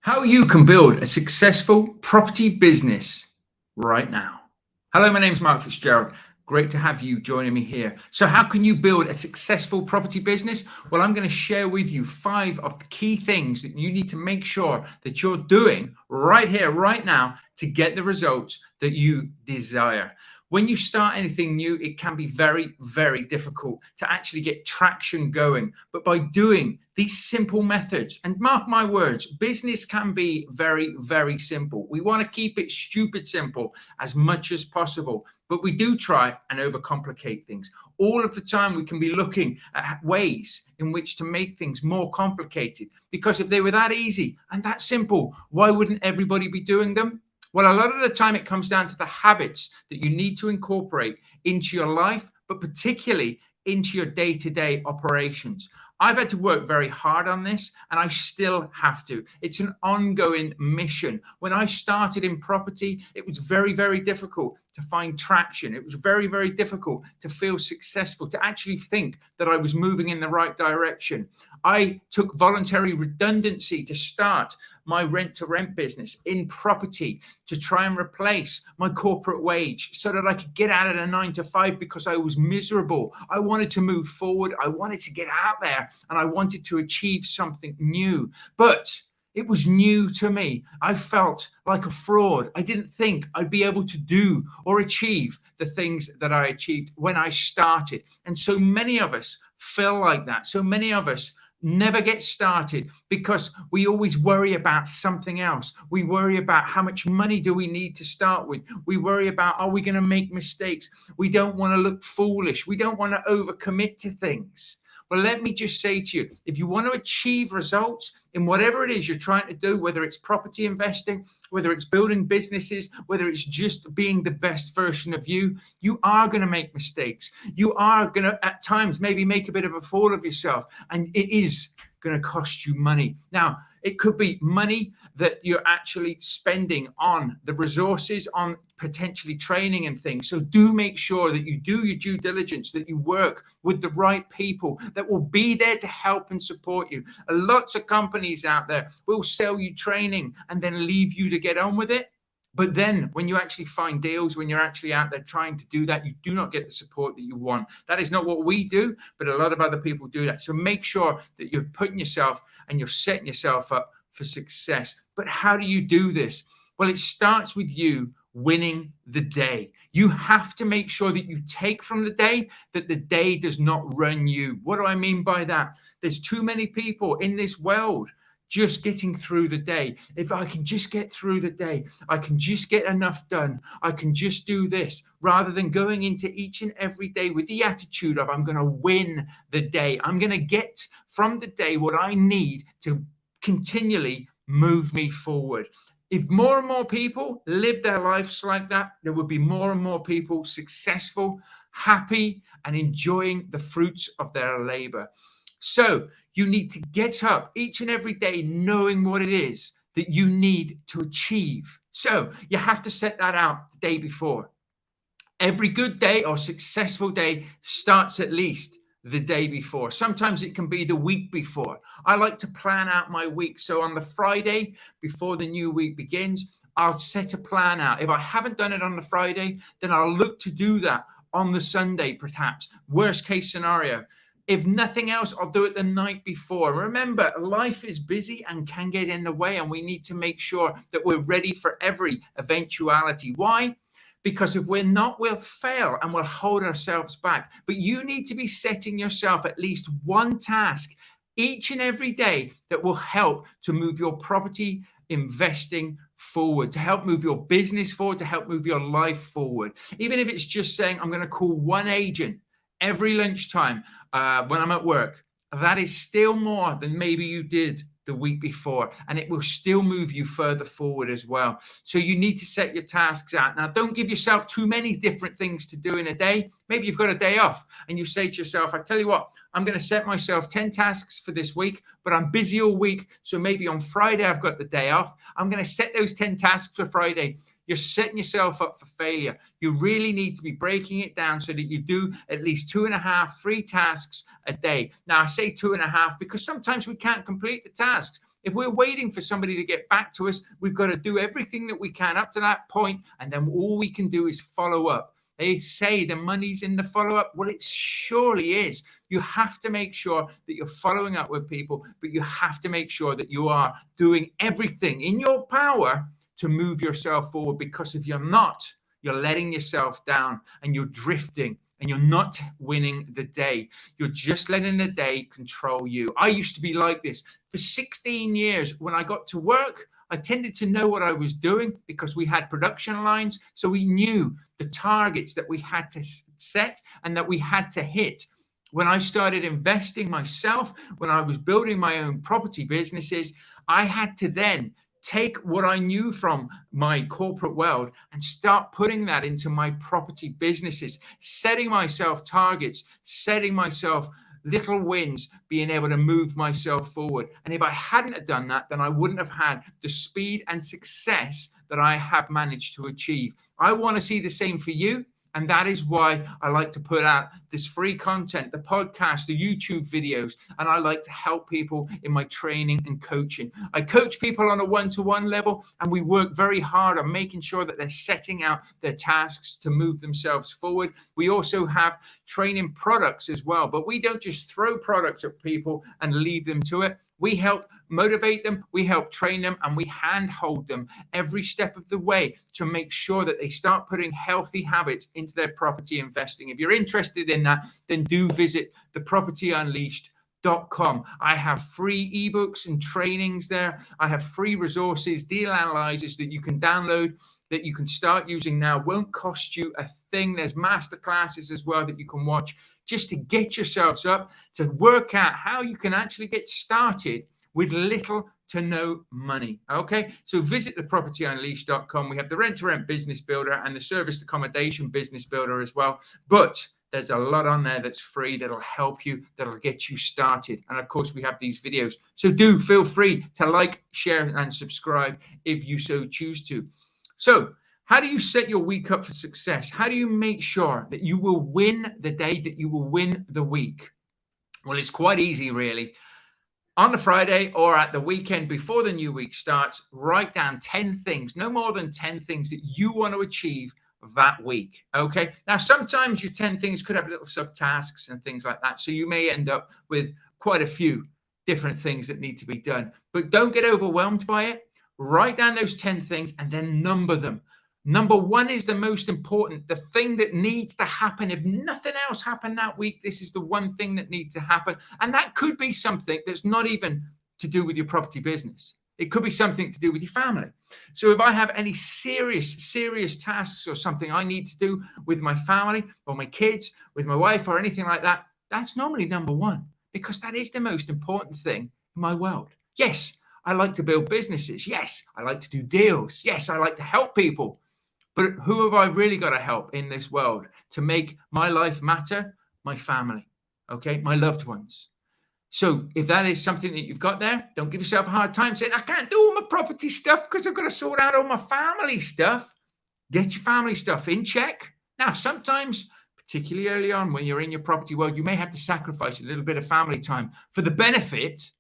How you can build a successful property business right now. Hello, my name is Mark Fitzgerald. Great to have you joining me here. So how can you build a successful property business? Well, I'm going to share with you 5 of the key things that you need to make sure that you're doing right here, right now, to get the results that you desire. When you start anything new, it can be very, very difficult to actually get traction going. But by doing these simple methods, and mark my words, business can be very, very simple. We want to keep it stupid simple as much as possible, but we do try and overcomplicate things. All of the time, we can be looking at ways in which to make things more complicated, because if they were that easy and that simple, why wouldn't everybody be doing them? Well, a lot of the time it comes down to the habits that you need to incorporate into your life, but particularly into your day-to-day operations. I've had to work very hard on this, and I still have to. It's an ongoing mission. When I started in property, it was very, very difficult to find traction. It was very, very difficult to feel successful, to actually think that I was moving in the right direction. I took voluntary redundancy to start my rent-to-rent business in property to try and replace my corporate wage so that I could get out of a 9-to-5 because I was miserable. I wanted to move forward. I wanted to get out there and I wanted to achieve something new. But it was new to me. I felt like a fraud. I didn't think I'd be able to do or achieve the things that I achieved when I started. And so many of us feel like that. So many of us never get started because we always worry about something else. We worry about how much money do we need to start with. We worry about, are we going to make mistakes? We don't want to look foolish. We don't want to overcommit to things. Well, let me just say to you, if you want to achieve results in whatever it is you're trying to do, whether it's property investing, whether it's building businesses, whether it's just being the best version of you, you are going to make mistakes. You are going to, at times, maybe make a bit of a fool of yourself, and it is going to cost you money. Now, it could be money that you're actually spending on the resources, on potentially training and things. So do make sure that you do your due diligence, that you work with the right people that will be there to help and support you. Lots of companies out there will sell you training and then leave you to get on with it. But then when you actually find deals, when you're actually out there trying to do that, you do not get the support that you want. That is not what we do, but a lot of other people do that. So make sure that you're putting yourself and you're setting yourself up for success. But how do you do this? Well, it starts with you winning the day. You have to make sure that you take from the day that the day does not run you. What do I mean by that? There's too many people in this world just getting through the day. If I can just get through the day, I can just get enough done, I can just do this, rather than going into each and every day with the attitude of, I'm going to win the day. I'm going to get from the day what I need to continually move me forward. If more and more people live their lives like that, there would be more and more people successful, happy, and enjoying the fruits of their labor. So you need to get up each and every day knowing what it is that you need to achieve. So you have to set that out the day before. Every good day or successful day starts at least the day before. Sometimes it can be the week before. I like to plan out my week. So on the Friday before the new week begins, I'll set a plan out. If I haven't done it on the Friday, then I'll look to do that on the Sunday, perhaps. Worst case scenario. If nothing else, I'll do it the night before. Remember, life is busy and can get in the way, and we need to make sure that we're ready for every eventuality. Why? Because if we're not, we'll fail and we'll hold ourselves back. But you need to be setting yourself at least one task each and every day that will help to move your property investing forward, to help move your business forward, to help move your life forward. Even if it's just saying, I'm going to call one agent every lunchtime when I'm at work, that is still more than maybe you did the week before, and it will still move you further forward as well. So you need to set your tasks out. Now, don't give yourself too many different things to do in a day. Maybe you've got a day off and you say to yourself, I tell you what, I'm going to set myself 10 tasks for this week, but I'm busy all week. So maybe on Friday, I've got the day off. I'm going to set those 10 tasks for Friday. You're setting yourself up for failure. You really need to be breaking it down so that you do at least 2.5, 3 tasks a day. Now, I say 2.5 because sometimes we can't complete the tasks. If we're waiting for somebody to get back to us, we've got to do everything that we can up to that point, and then all we can do is follow up. They say the money's in the follow-up. Well, it surely is. You have to make sure that you're following up with people, but you have to make sure that you are doing everything in your power to move yourself forward, because if you're not, you're letting yourself down and you're drifting and you're not winning the day. You're just letting the day control you. I used to be like this. For 16 years, when I got to work, I tended to know what I was doing because we had production lines. So we knew the targets that we had to set and that we had to hit. When I started investing myself, when I was building my own property businesses, I had to then take what I knew from my corporate world and start putting that into my property businesses, setting myself targets, setting myself little wins, being able to move myself forward. And if I hadn't have done that, then I wouldn't have had the speed and success that I have managed to achieve. I want to see the same for you. And that is why I like to put out this free content, the podcast, the YouTube videos, and I like to help people in my training and coaching. I coach people on a one-to-one level, and we work very hard on making sure that they're setting out their tasks to move themselves forward. We also have training products as well, but we don't just throw products at people and leave them to it. We help motivate them, we help train them, and we handhold them every step of the way to make sure that they start putting healthy habits into their property investing. If you're interested in that, then do visit thepropertyunleashed.com. I have free ebooks and trainings there. I have free resources, deal analyzers that you can download, that you can start using now. Won't cost you a thing. There's masterclasses as well that you can watch just to get yourselves up, to work out how you can actually get started with little to no money. Okay, so visit thepropertyunleashed.com. We have the rent-to-rent business builder and the serviced accommodation business builder as well. But there's a lot on there that's free that'll help you, that'll get you started. And of course, we have these videos. So do feel free to like, share, and subscribe if you so choose to. So how do you set your week up for success? How do you make sure that you will win the day, that you will win the week? Well, it's quite easy, really. On the Friday or at the weekend before the new week starts, write down 10 things, no more than 10 things that you want to achieve that week. Okay. Now, sometimes your 10 things could have little subtasks and things like that. So you may end up with quite a few different things that need to be done, but don't get overwhelmed by it. Write down those 10 things and then number them. Number one is the most important, the thing that needs to happen. If nothing else happened that week, this is the one thing that needs to happen. And that could be something that's not even to do with your property business. It could be something to do with your family. So if I have any serious tasks or something I need to do with my family or my kids, with my wife or anything like that, that's normally number one, because that is the most important thing in my world. Yes, I like to build businesses. Yes, I like to do deals. Yes, I like to help people. But who have I really got to help in this world to make my life matter? My family, okay? My loved ones. So if that is something that you've got there, don't give yourself a hard time saying, I can't do all my property stuff because I've got to sort out all my family stuff. Get your family stuff in check. Now, sometimes, particularly early on when you're in your property world, you may have to sacrifice a little bit of family time for the benefit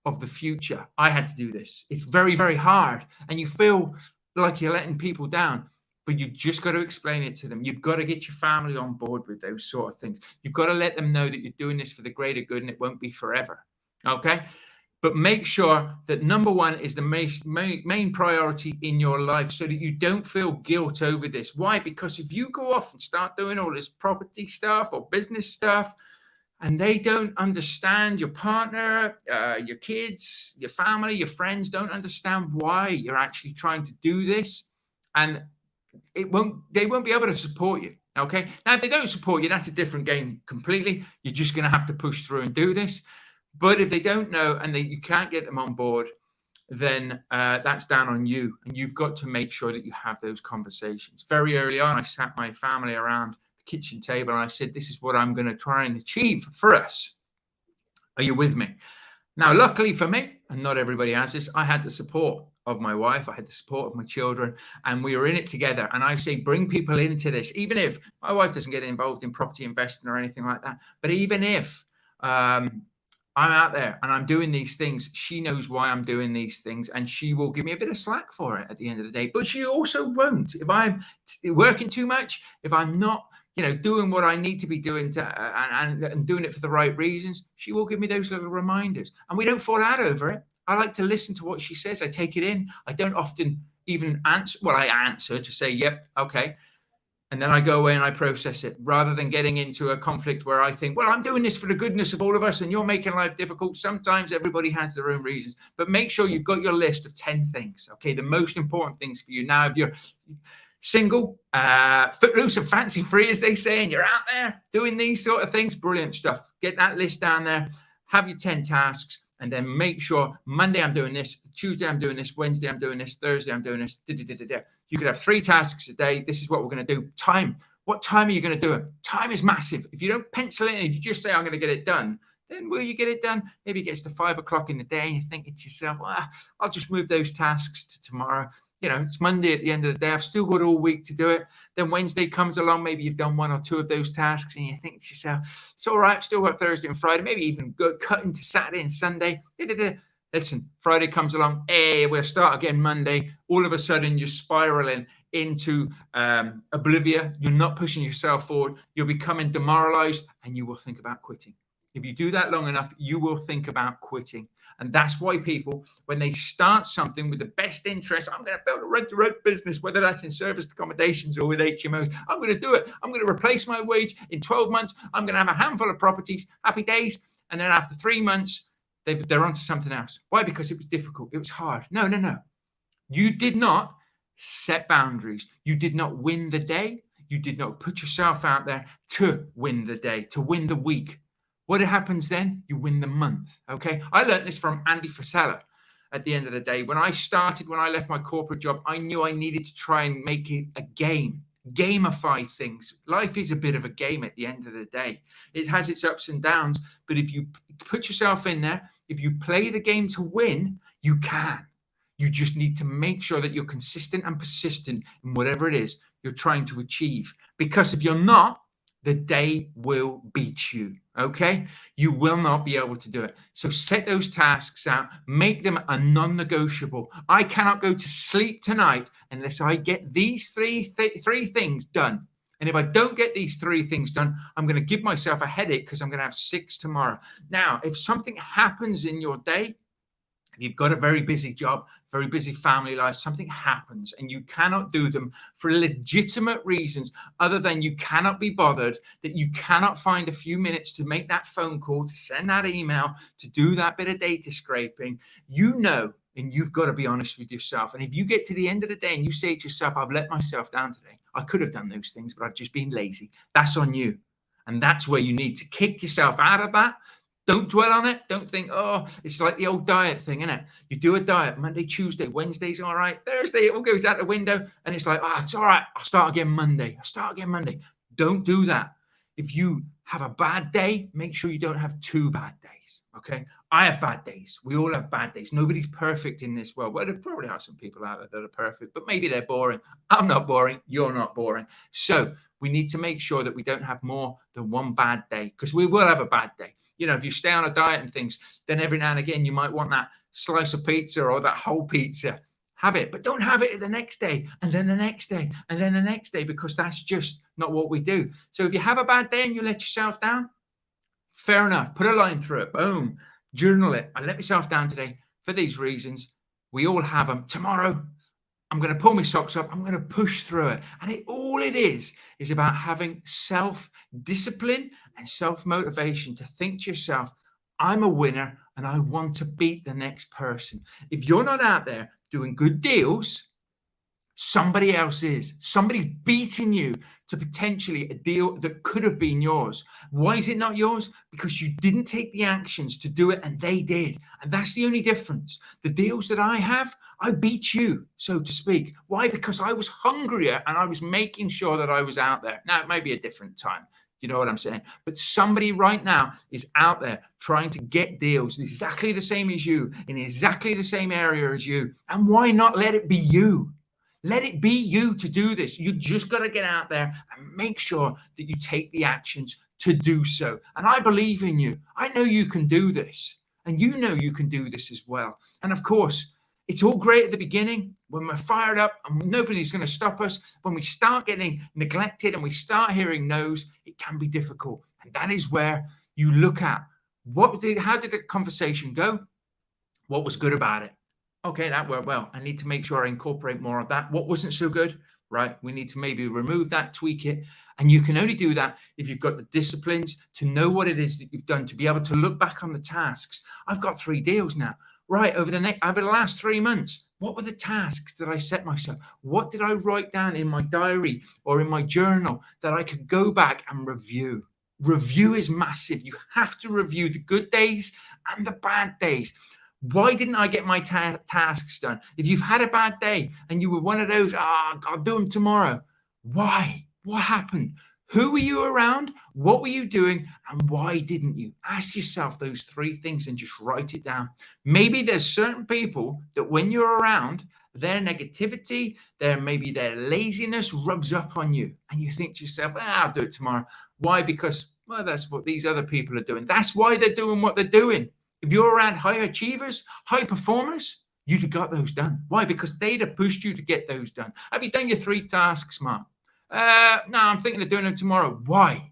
of the future. I had to do this. It's very, very hard. And you feel like you're letting people down. But you've just got to explain it to them. You've got to get your family on board with those sort of things. You've got to let them know that you're doing this for the greater good and it won't be forever. Okay? But make sure that number one is the main priority in your life so that you don't feel guilt over this. Why? Because if you go off and start doing all this property stuff or business stuff and they don't understand, your partner, your kids, your family, your friends don't understand why you're actually trying to do this, and they won't be able to support you. Okay. Now, if they don't support you, that's a different game completely. You're just going to have to push through and do this. But if they don't know and you can't get them on board, then that's down on you. And you've got to make sure that you have those conversations. Very early on, I sat my family around the kitchen table and I said, this is what I'm going to try and achieve for us. Are you with me? Now, luckily for me, and not everybody has this, I had the support of my wife, I had the support of my children, and we were in it together. And I say, bring people into this, even if my wife doesn't get involved in property investing or anything like that. But even if I'm out there and I'm doing these things. She knows why I'm doing these things, and she will give me a bit of slack for it at the end of the day. But she also won't. If I'm working too much, if I'm not, doing what I need to be doing and doing it for the right reasons, she will give me those little reminders, and we don't fall out over it. I like to listen to what she says. I take it in. I don't often even answer. Well, I answer to say, yep, okay. And then I go away and I process it, rather than getting into a conflict where I think, well, I'm doing this for the goodness of all of us and you're making life difficult. Sometimes everybody has their own reasons, but make sure you've got your list of 10 things. Okay. The most important things for you. Now, if you're single, footloose and fancy free, as they say, and you're out there doing these sort of things, brilliant stuff. Get that list down there, have your 10 tasks. And then make sure Monday I'm doing this, Tuesday I'm doing this, Wednesday I'm doing this, Thursday I'm doing this. You could have 3 tasks a day. This is what we're going to do. Time. What time are you going to do it? Time is massive. If you don't pencil it in, if you just say, I'm going to get it done, then will you get it done? Maybe it gets to 5 o'clock in the day and you're thinking to yourself, well, I'll just move those tasks to tomorrow. It's Monday at the end of the day. I've still got all week to do it. Then Wednesday comes along. Maybe you've done 1 or 2 of those tasks and you think to yourself, it's all right. I've still got Thursday and Friday. Maybe even cut into Saturday and Sunday. Listen, Friday comes along. Hey, we'll start again Monday. All of a sudden, you're spiraling into oblivion. You're not pushing yourself forward. You're becoming demoralized and you will think about quitting. If you do that long enough, you will think about quitting. And that's why people, when they start something with the best interest, I'm going to build a rent-to-rent business, whether that's in serviced accommodations or with HMOs. I'm going to do it. I'm going to replace my wage in 12 months. I'm going to have a handful of properties, happy days. And then after 3 months, they're onto something else. Why? Because it was difficult. It was hard. No. You did not set boundaries. You did not win the day. You did not put yourself out there to win the day, to win the week. What happens then? You win the month. Okay. I learned this from Andy Frisella at the end of the day. When I left my corporate job, I knew I needed to try and make it a game, gamify things. Life is a bit of a game at the end of the day. It has its ups and downs, but if you put yourself in there, if you play the game to win, you can. You just need to make sure that you're consistent and persistent in whatever it is you're trying to achieve. Because if you're not, the day will beat you, okay? You will not be able to do it. So set those tasks out, make them a non-negotiable. I cannot go to sleep tonight unless I get these three things done. And if I don't get these 3 things done, I'm going to give myself a headache because I'm going to have 6 tomorrow. Now, if something happens in your day, you've got a very busy job, very busy family life, something happens and you cannot do them for legitimate reasons other than you cannot be bothered, that you cannot find a few minutes to make that phone call, to send that email, to do that bit of data scraping, and you've got to be honest with yourself. And if you get to the end of the day and you say to yourself, I've let myself down today, I could have done those things, but I've just been lazy. That's on you. And that's where you need to kick yourself out of that. Don't dwell on it. Don't think, oh, it's like the old diet thing, isn't it? You do a diet Monday, Tuesday, Wednesday's all right. Thursday, it all goes out the window. And it's like, it's all right. I'll start again Monday. Don't do that. If you have a bad day, make sure you don't have 2 bad days. Okay. I have bad days. We all have bad days. Nobody's perfect in this world. Well, there probably are some people out there that are perfect, but maybe they're boring. I'm not boring. You're not boring. So we need to make sure that we don't have more than 1 bad day, because we will have a bad day. If you stay on a diet and things, then every now and again, you might want that slice of pizza or that whole pizza. Have it, but don't have it the next day and then the next day and then the next day, because that's just not what we do. So if you have a bad day and you let yourself down, fair enough. Put a line through it. Boom. Journal it. I let myself down today for these reasons. We all have them. Tomorrow, I'm going to pull my socks up. I'm going to push through it. And all it is about having self-discipline and self-motivation to think to yourself, I'm a winner and I want to beat the next person. If you're not out there doing good deals, somebody else is. Somebody's beating you to potentially a deal that could have been yours. Why is it not yours? Because you didn't take the actions to do it and they did. And that's the only difference. The deals that I have, I beat you, so to speak. Why? Because I was hungrier and I was making sure that I was out there. Now, it may be a different time. You know what I'm saying? But somebody right now is out there trying to get deals exactly the same as you, in exactly the same area as you. And why not let it be you? Let it be you to do this. You just got to get out there and make sure that you take the actions to do so. And I believe in you. I know you can do this. And you know you can do this as well. And of course, it's all great at the beginning when we're fired up and nobody's going to stop us. When we start getting neglected and we start hearing no's, it can be difficult. And that is where you look at how did the conversation go? What was good about it? Okay, that worked well. I need to make sure I incorporate more of that. What wasn't so good? Right, we need to maybe remove that, tweak it. And you can only do that if you've got the disciplines to know what it is that you've done, to be able to look back on the tasks. I've got 3 deals now. Right, over the last 3 months, what were the tasks that I set myself? What did I write down in my diary or in my journal that I could go back and review? Review is massive. You have to review the good days and the bad days. Why didn't I get my tasks done? If you've had a bad day and you were one of those, I'll do them tomorrow. Why? What happened? Who were you around? What were you doing? And why didn't you? Ask yourself those 3 things and just write it down. Maybe there's certain people that when you're around, their negativity, maybe their laziness rubs up on you. And you think to yourself, I'll do it tomorrow. Why? Because, well, that's what these other people are doing. That's why they're doing what they're doing. If you're around high achievers, high performers, you'd have got those done. Why? Because they'd have pushed you to get those done. Have you done your 3 tasks, Mark? No, I'm thinking of doing them tomorrow. Why?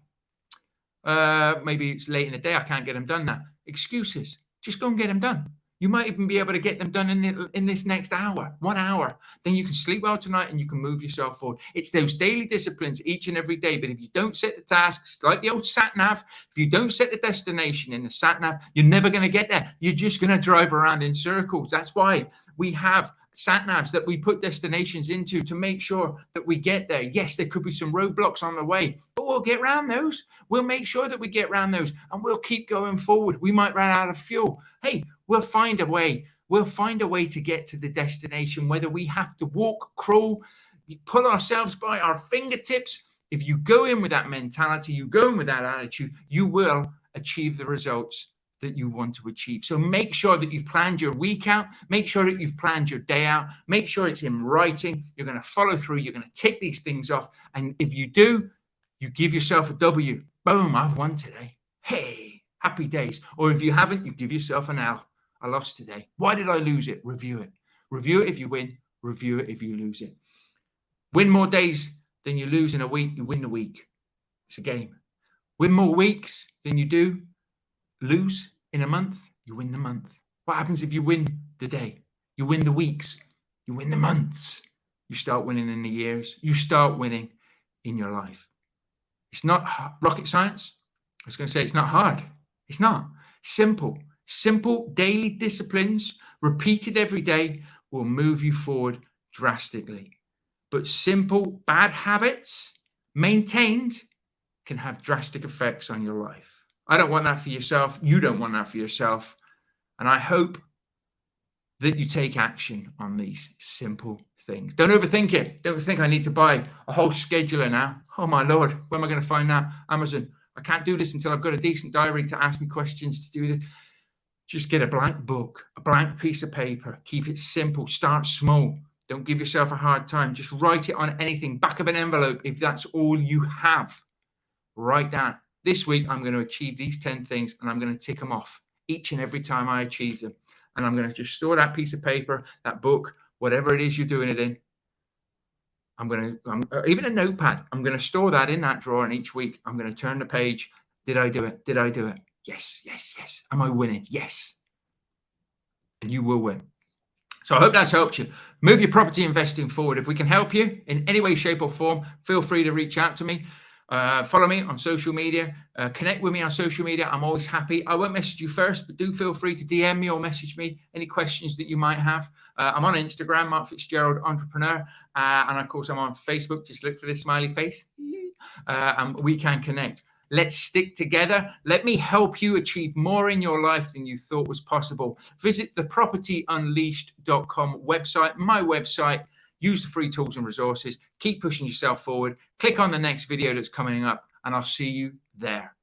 Maybe it's late in the day. I can't get them done now. Excuses. Just go and get them done. You might even be able to get them done in this next hour, 1 hour. Then you can sleep well tonight and you can move yourself forward. It's those daily disciplines each and every day. But if you don't set the tasks, like the old sat nav, if you don't set the destination in the sat nav, you're never going to get there. You're just going to drive around in circles. That's why we have sat navs that we put destinations into to make sure that we get there. Yes, there could be some roadblocks on the way, but we'll get around those. We'll make sure that we get around those and we'll keep going forward. We might run out of fuel. Hey, we'll find a way. We'll find a way to get to the destination, whether we have to walk, crawl, pull ourselves by our fingertips. If you go in with that mentality, you go in with that attitude, you will achieve the results that you want to achieve. So make sure that you've planned your week out. Make sure that you've planned your day out. Make sure it's in writing. You're going to follow through. You're going to tick these things off. And if you do, you give yourself a W. Boom, I've won today. Hey, happy days. Or if you haven't, you give yourself an L. I lost today. Why did I lose it? Review it. Review it if you win. Review it if you lose it. Win more days than you lose in a week. You win the week. It's a game. Win more weeks than you do lose in a month, you win the month. What happens if you win the day? You win the weeks. You win the months. You start winning in the years. You start winning in your life. It's not rocket science. I was going to say it's not hard. It's not. Simple. Simple daily disciplines repeated every day will move you forward drastically. But simple bad habits maintained can have drastic effects on your life. I don't want that for yourself. You don't want that for yourself. And I hope that you take action on these simple things. Don't overthink it. Don't think I need to buy a whole scheduler now. Oh, my Lord. Where am I going to find that? Amazon. I can't do this until I've got a decent diary to ask me questions to do this. Just get a blank book, a blank piece of paper. Keep it simple. Start small. Don't give yourself a hard time. Just write it on anything. Back of an envelope, if that's all you have. Write down. This week, I'm going to achieve these 10 things and I'm going to tick them off each and every time I achieve them. And I'm going to just store that piece of paper, that book, whatever it is you're doing it in. Even a notepad, I'm going to store that in that drawer. And each week, I'm going to turn the page. Did I do it? Did I do it? Yes, yes, yes. Am I winning? Yes. And you will win. So I hope that's helped you. Move your property investing forward. If we can help you in any way, shape or form, feel free to reach out to me. Follow me on social media. Connect with me on social media. I'm always happy. I won't message you first, but do feel free to DM me or message me any questions that you might have. I'm on Instagram, Mark Fitzgerald Entrepreneur. And of course, I'm on Facebook. Just look for this smiley face. And we can connect. Let's stick together. Let me help you achieve more in your life than you thought was possible. Visit the propertyunleashed.com website, my website. Use the free tools and resources. Keep pushing yourself forward. Click on the next video that's coming up, and I'll see you there.